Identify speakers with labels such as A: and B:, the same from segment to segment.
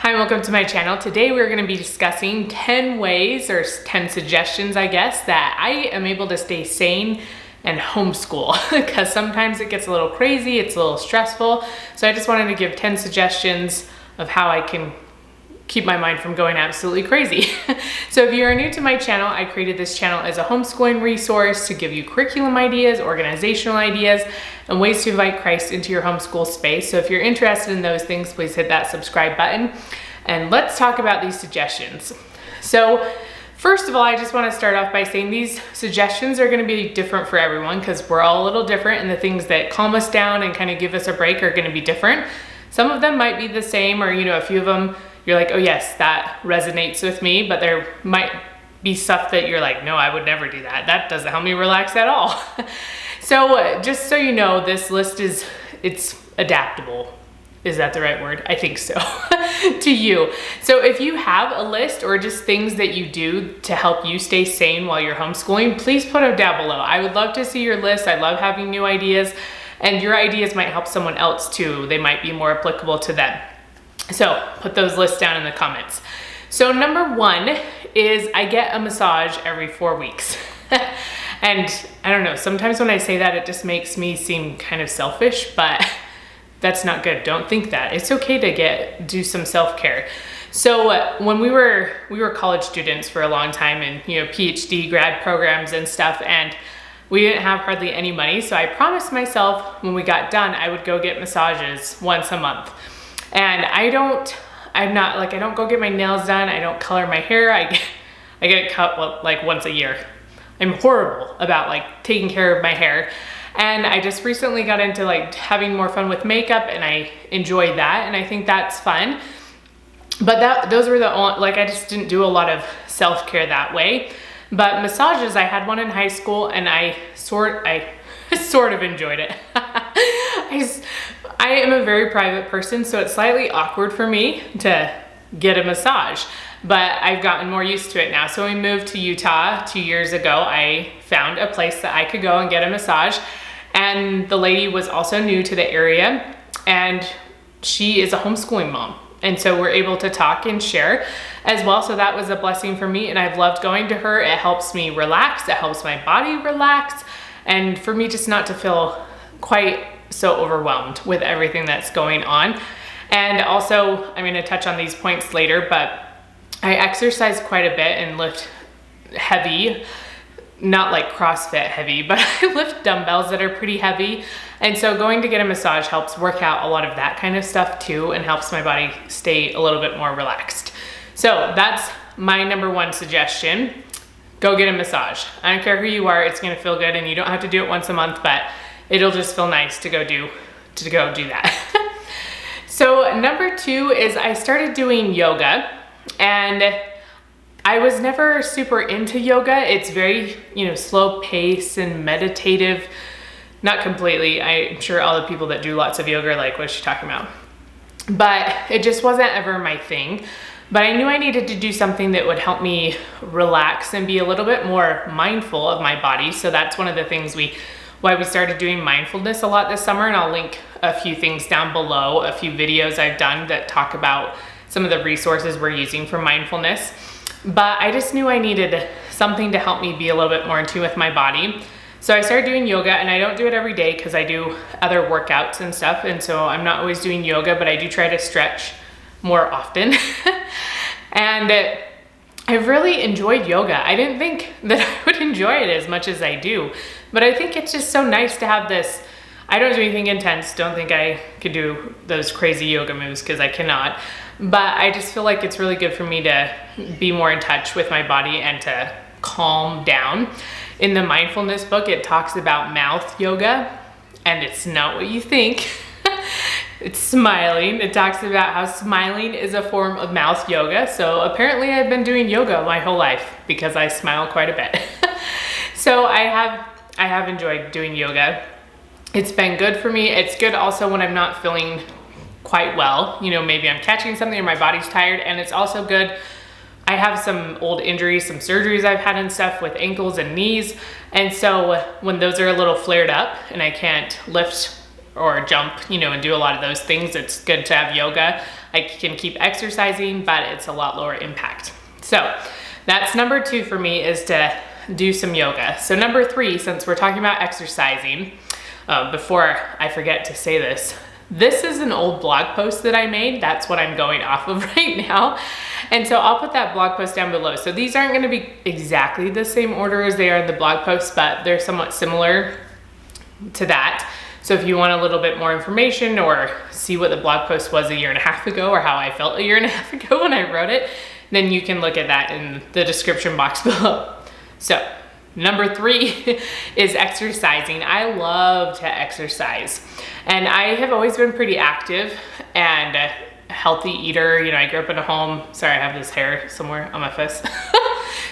A: Hi, welcome to my channel. Today we're going to be discussing 10 ways or 10 suggestions, I guess, that I am able to stay sane and homeschool because sometimes it gets a little crazy, it's a little stressful. So I just wanted to give 10 suggestions of how I can keep my mind from going absolutely crazy. So if you're new to my channel, I created this channel as a homeschooling resource to give you curriculum ideas, organizational ideas, and ways to invite Christ into your homeschool space. So if you're interested in those things, please hit that subscribe button. And let's talk about these suggestions. So first of all, I just want to start off by saying these suggestions are going to be different for everyone because we're all a little different, and the things that calm us down and kind of give us a break are going to be different. Some of them might be the same, or a few of them you're like, oh yes, that resonates with me, but there might be stuff that you're like, no, I would never do that. That doesn't help me relax at all. So just so you know, this list it's adaptable. Is that the right word? I think so. To you. So if you have a list or just things that you do to help you stay sane while you're homeschooling, please put them down below. I would love to see your list. I love having new ideas, and your ideas might help someone else too. They might be more applicable to them. So put those lists down in the comments. So number one is I get a massage every 4 weeks. And I don't know, sometimes when I say that, it just makes me seem kind of selfish, but that's not good. Don't think that. It's okay to do some self-care. So when we were college students for a long time, and PhD grad programs and stuff, and we didn't have hardly any money. So I promised myself when we got done, I would go get massages once a month. And I don't go get my nails done. I don't color my hair. I get it cut like once a year. I'm horrible about taking care of my hair. And I just recently got into having more fun with makeup, and I enjoy that. And I think that's fun. But those were the only, I just didn't do a lot of self-care that way. But massages, I had one in high school, and I sort of enjoyed it. I am a very private person, so it's slightly awkward for me to get a massage, but I've gotten more used to it now. So when we moved to Utah 2 years ago, I found a place that I could go and get a massage, and the lady was also new to the area, and she is a homeschooling mom. And so we're able to talk and share as well. So that was a blessing for me, and I've loved going to her. It helps me relax. It helps my body relax. And for me just not to feel quite so overwhelmed with everything that's going on. And also, I'm going to touch on these points later, but I exercise quite a bit and lift heavy, not like CrossFit heavy, but I lift dumbbells that are pretty heavy. And so going to get a massage helps work out a lot of that kind of stuff too, and helps my body stay a little bit more relaxed. So that's my number one suggestion. Go get a massage. I don't care who you are, it's gonna feel good, and you don't have to do it once a month, but it'll just feel nice to go do that. So number two is I started doing yoga, and I was never super into yoga. It's very, slow pace and meditative. Not completely. I'm sure all the people that do lots of yoga are like, what is she talking about? But it just wasn't ever my thing. But I knew I needed to do something that would help me relax and be a little bit more mindful of my body. So that's one of the things why we started doing mindfulness a lot this summer. And I'll link a few things down below, a few videos I've done that talk about some of the resources we're using for mindfulness. But I just knew I needed something to help me be a little bit more in tune with my body. So I started doing yoga, and I don't do it every day because I do other workouts and stuff. And so I'm not always doing yoga, but I do try to stretch more often. And I've really enjoyed yoga. I didn't think that I would enjoy it as much as I do, but I think it's just so nice to have this. I don't do anything intense. Don't think I could do those crazy yoga moves because I cannot. But I just feel like it's really good for me to be more in touch with my body and to calm down. In the mindfulness book, it talks about mouth yoga, and it's not what you think. It's smiling. It talks about how smiling is a form of mouth yoga. So apparently I've been doing yoga my whole life because I smile quite a bit. So I have enjoyed doing yoga. It's been good for me. It's good also when I'm not feeling quite well. Maybe I'm catching something or my body's tired, and it's also good. I have some old injuries, some surgeries I've had and stuff with ankles and knees. And so when those are a little flared up and I can't lift or jump, and do a lot of those things, it's good to have yoga. I can keep exercising, but it's a lot lower impact. So that's number 2 for me, is to do some yoga. So number 3, since we're talking about exercising, before I forget to say this is an old blog post that I made. That's what I'm going off of right now. And so I'll put that blog post down below. So these aren't going to be exactly the same order as they are in the blog post, but they're somewhat similar to that. So if you want a little bit more information or see what the blog post was a year and a half ago, or how I felt a year and a half ago when I wrote it, then you can look at that in the description box below. So number 3 is exercising. I love to exercise, and I have always been pretty active and a healthy eater. You know, I grew up in a home, sorry, I have this hair somewhere on my face.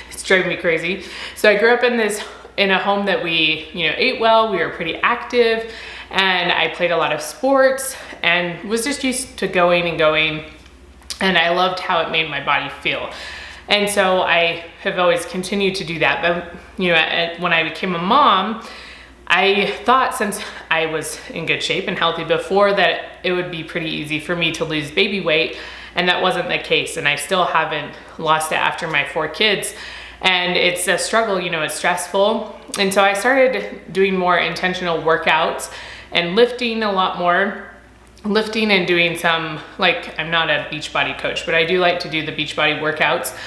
A: It's driving me crazy. So I grew up in a home that we, you know, ate well, we were pretty active, and I played a lot of sports and was just used to going, and I loved how it made my body feel. And so I have always continued to do that. But, you know, when I became a mom, I thought, since I was in good shape and healthy before, that it would be pretty easy for me to lose baby weight. And that wasn't the case. And I still haven't lost it after my 4 kids. And it's a struggle, you know, it's stressful. And so I started doing more intentional workouts and lifting a lot more. Lifting and doing some, like, I'm not a Beachbody coach, but I do like to do the Beachbody workouts.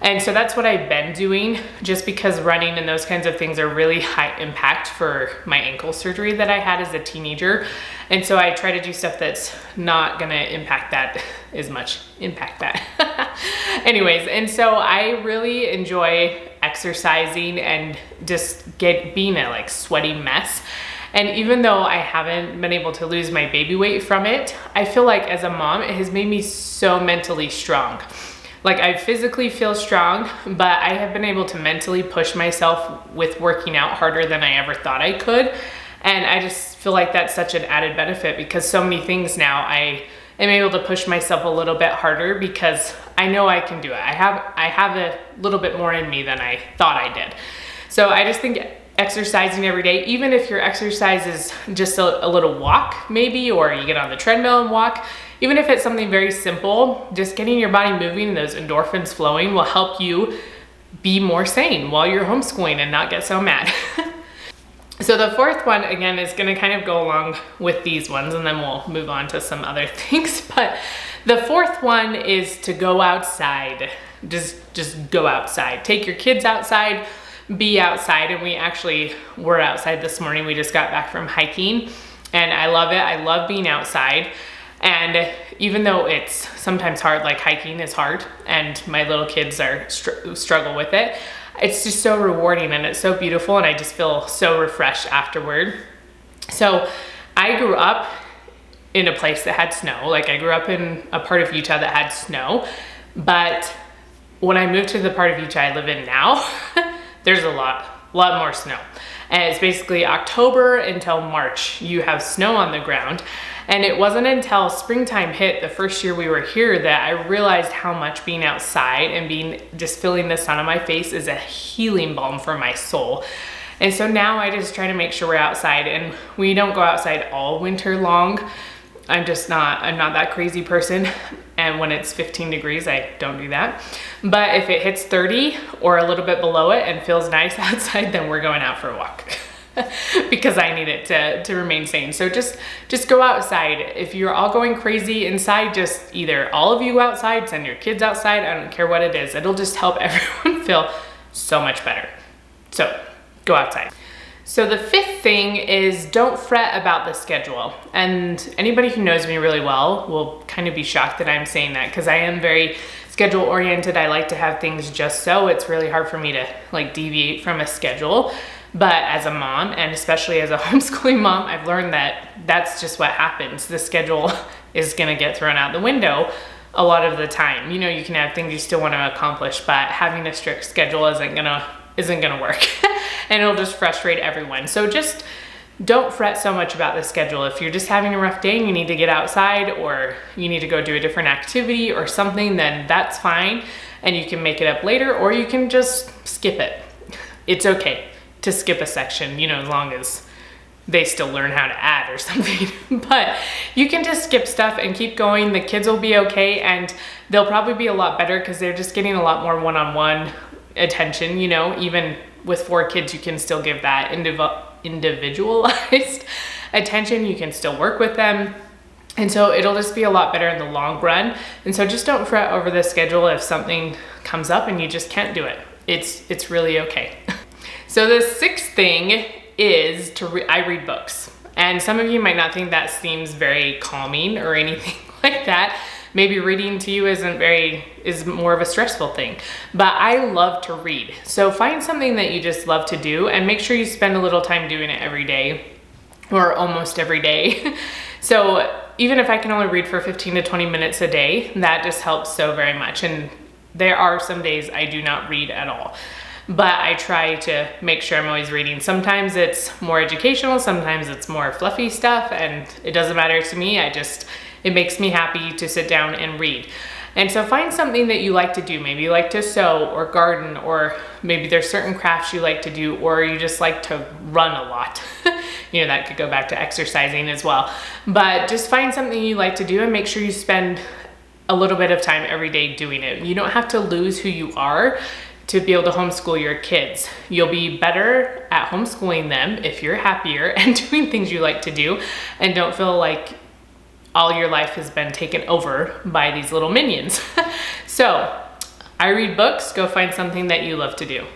A: And so that's what I've been doing, just because running and those kinds of things are really high impact for my ankle surgery that I had as a teenager. And so I try to do stuff that's not gonna impact that as much. Anyways, and so I really enjoy exercising and just being a like sweaty mess. And even though I haven't been able to lose my baby weight from it, I feel like as a mom, it has made me so mentally strong. Like, I physically feel strong, but I have been able to mentally push myself with working out harder than I ever thought I could. And I just feel like that's such an added benefit, because so many things now I am able to push myself a little bit harder because I know I can do it. I have a little bit more in me than I thought I did. So I just think exercising every day, even if your exercise is just a little walk maybe, or you get on the treadmill and walk, even if it's something very simple, just getting your body moving and those endorphins flowing will help you be more sane while you're homeschooling and not get so mad. So the 4th one, again, is gonna kind of go along with these ones, and then we'll move on to some other things. But the 4th one is to go outside. Just go outside. Take your kids outside, be outside. And we actually were outside this morning. We just got back from hiking, and I love it. I love being outside. And even though it's sometimes hard, like hiking is hard, and my little kids are struggle with it, it's just so rewarding and it's so beautiful, and I just feel so refreshed afterward. So I grew up in a place that had snow. Like, I grew up in a part of Utah that had snow, but when I moved to the part of Utah I live in now, there's a lot more snow. And it's basically October until March, you have snow on the ground. And it wasn't until springtime hit the first year we were here that I realized how much being outside and just feeling the sun on my face is a healing balm for my soul. And so now I just try to make sure we're outside, and we don't go outside all winter long. I'm not that crazy person. And when it's 15 degrees, I don't do that. But if it hits 30 or a little bit below it and feels nice outside, then we're going out for a walk. Because I need it to remain sane. So just go outside. If you're all going crazy inside, just either all of you outside, send your kids outside, I don't care what it is. It'll just help everyone feel so much better. So go outside. So the 5th thing is, don't fret about the schedule. And anybody who knows me really well will kind of be shocked that I'm saying that, because I am very schedule oriented. I like to have things just so. It's really hard for me to like deviate from a schedule. But as a mom, and especially as a homeschooling mom, I've learned that that's just what happens. The schedule is gonna get thrown out the window a lot of the time. You know, you can have things you still wanna accomplish, but having a strict schedule isn't gonna work. And it'll just frustrate everyone. So just don't fret so much about the schedule. If you're just having a rough day and you need to get outside, or you need to go do a different activity or something, then that's fine. And you can make it up later, or you can just skip it. It's okay to skip a section, you know, as long as they still learn how to add or something. But you can just skip stuff and keep going. The kids will be okay, and they'll probably be a lot better because they're just getting a lot more one-on-one attention. You know, even with 4 kids, you can still give that individualized attention. You can still work with them. And so it'll just be a lot better in the long run. And so just don't fret over the schedule if something comes up and you just can't do it. It's really okay. So the 6th thing is I read books. And some of you might not think that seems very calming or anything like that. Maybe reading to you is more of a stressful thing, but I love to read. So find something that you just love to do and make sure you spend a little time doing it every day or almost every day. So even if I can only read for 15 to 20 minutes a day, that just helps so very much. And there are some days I do not read at all, but I try to make sure I'm always reading. Sometimes it's more educational, sometimes it's more fluffy stuff, and it doesn't matter to me. It makes me happy to sit down and read. And so find something that you like to do. Maybe you like to sew or garden, or maybe there's certain crafts you like to do, or you just like to run a lot. You know, that could go back to exercising as well. But just find something you like to do and make sure you spend a little bit of time every day doing it. You don't have to lose who you are to be able to homeschool your kids. You'll be better at homeschooling them if you're happier and doing things you like to do and don't feel like all your life has been taken over by these little minions. So I read books. Go find something that you love to do.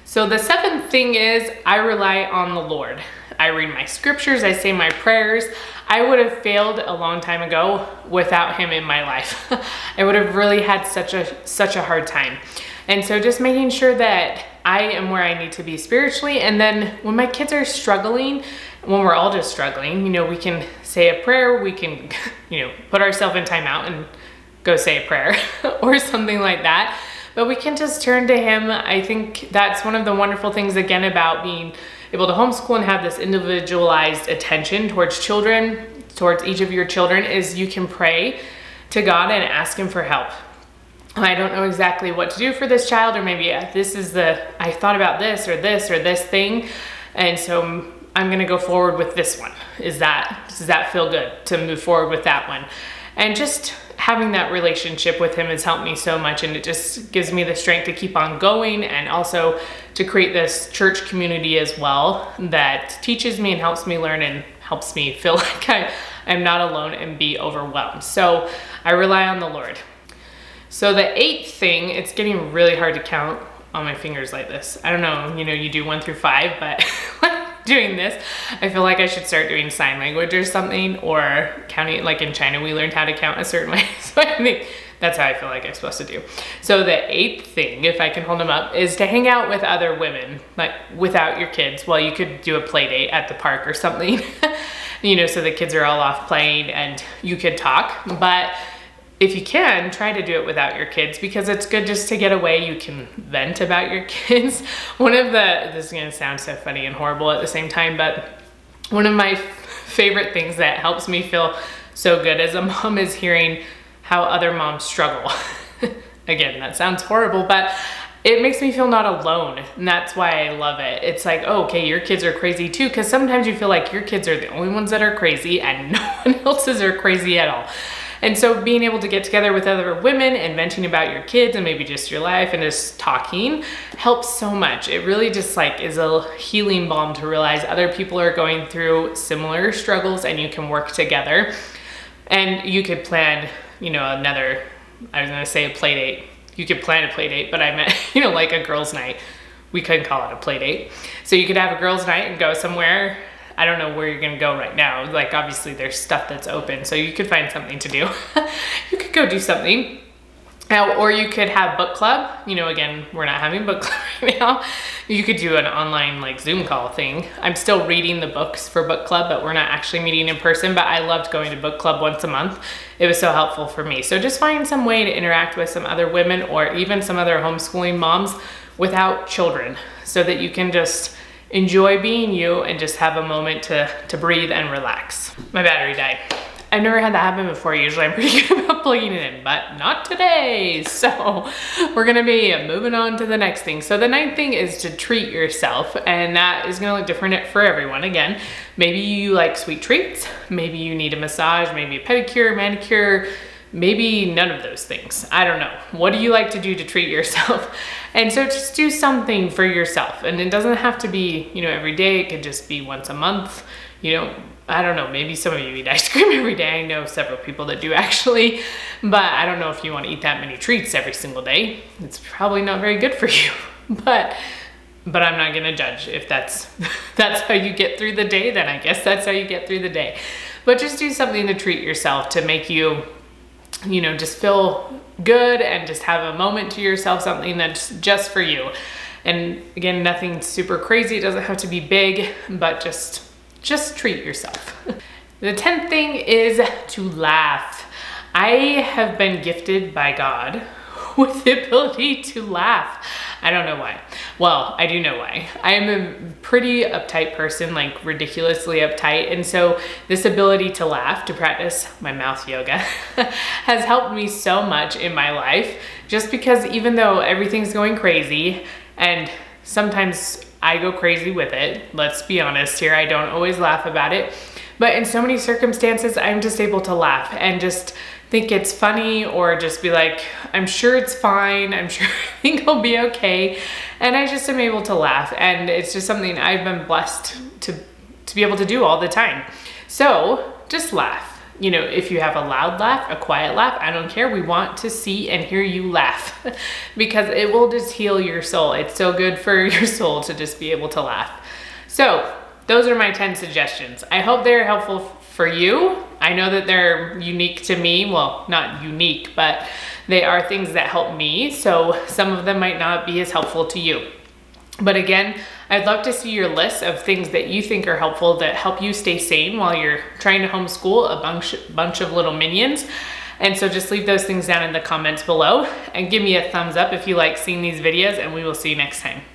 A: So the 7th thing is I rely on the Lord. I read my scriptures, I say my prayers. I would have failed a long time ago without him in my life. I would have really had such a hard time. And so just making sure that I am where I need to be spiritually. And then when my kids are struggling, when we're all just struggling, you know, we can say a prayer, we can, you know, put ourselves in timeout and go say a prayer or something like that. But we can just turn to him. I think that's one of the wonderful things, again, about being able to homeschool and have this individualized attention towards children, towards each of your children, is you can pray to God and ask him for help. I don't know exactly what to do for this child, or maybe I thought about this or this thing, and so I'm gonna go forward with this one. Does that feel good to move forward with that one? And just having that relationship with him has helped me so much, and it just gives me the strength to keep on going, and also to create this church community as well that teaches me and helps me learn and helps me feel like I'm not alone and be overwhelmed. So I rely on the Lord. So the 8th thing, it's getting really hard to count on my fingers like this. I don't know, you know, you do 1 through 5, but doing this, I feel like I should start doing sign language or something, or counting, like in China, we learned how to count a certain way. So I think that's how I feel like I'm supposed to do. So the 8th thing, if I can hold them up, is to hang out with other women, like without your kids. Well, you could do a play date at the park or something, you know, so the kids are all off playing and you could talk. But if you can, try to do it without your kids, because it's good just to get away. You can vent about your kids. This is gonna sound so funny and horrible at the same time, but one of my favorite things that helps me feel so good as a mom is hearing how other moms struggle. Again, that sounds horrible, but it makes me feel not alone, and that's why I love it. It's like, oh, okay, your kids are crazy too, because sometimes you feel like your kids are the only ones that are crazy and no one else's are crazy at all. And so being able to get together with other women and venting about your kids and maybe just your life and just talking helps so much. It really just like is a healing balm to realize other people are going through similar struggles and you can work together. And you could plan, you know, I was gonna say a play date. You could plan a play date, but I meant, you know, like a girls' night. We couldn't call it a play date. So you could have a girls' night and go somewhere. I don't know where you're gonna go right now. Like obviously there's stuff that's open, so you could find something to do. You could go do something. Or you could have book club. You know, again, we're not having book club right now. You could do an online like Zoom call thing. I'm still reading the books for book club, but we're not actually meeting in person, but I loved going to book club once a month. It was so helpful for me. So just find some way to interact with some other women or even some other homeschooling moms without children, so that you can just enjoy being you and just have a moment to breathe and relax. My battery died. I've never had that happen before. Usually I'm pretty good about plugging it in, but not today. So we're gonna be moving on to the next thing. So the ninth thing is to treat yourself, and that is gonna look different for everyone. Again, maybe you like sweet treats, maybe you need a massage, maybe a pedicure, manicure, maybe none of those things. I don't know. What do you like to do to treat yourself? And so just do something for yourself. And it doesn't have to be, every day. It could just be once a month. I don't know, maybe some of you eat ice cream every day. I know several people that do actually, but I don't know if you want to eat that many treats every single day. It's probably not very good for you, but I'm not gonna judge. If that's how you get through the day, then I guess that's how you get through the day. But just do something to treat yourself, to make you, just feel good and just have a moment to yourself, something that's just for you. And again, nothing super crazy. It doesn't have to be big, but just treat yourself. The 10th thing is to laugh. I have been gifted by God with the ability to laugh. I don't know why. Well, I do know why. I am a pretty uptight person, like ridiculously uptight. And so this ability to laugh, to practice my mouth yoga, has helped me so much in my life, just because even though everything's going crazy, and sometimes I go crazy with it, let's be honest here, I don't always laugh about it, but in so many circumstances, I'm just able to laugh and just think it's funny, or just be like, I'm sure it's fine, I'm sure I think I'll be okay, and I just am able to laugh, and it's just something I've been blessed to be able to do all the time. So just laugh. If you have a loud laugh, a quiet laugh, I don't care. We want to see and hear you laugh because it will just heal your soul. It's so good for your soul to just be able to laugh. So those are my 10 suggestions. I hope they're helpful for you. I know that they're unique to me. Well, not unique, but they are things that help me. So some of them might not be as helpful to you. But again, I'd love to see your list of things that you think are helpful that help you stay sane while you're trying to homeschool a bunch of little minions. And so just leave those things down in the comments below and give me a thumbs up if you like seeing these videos, and we will see you next time.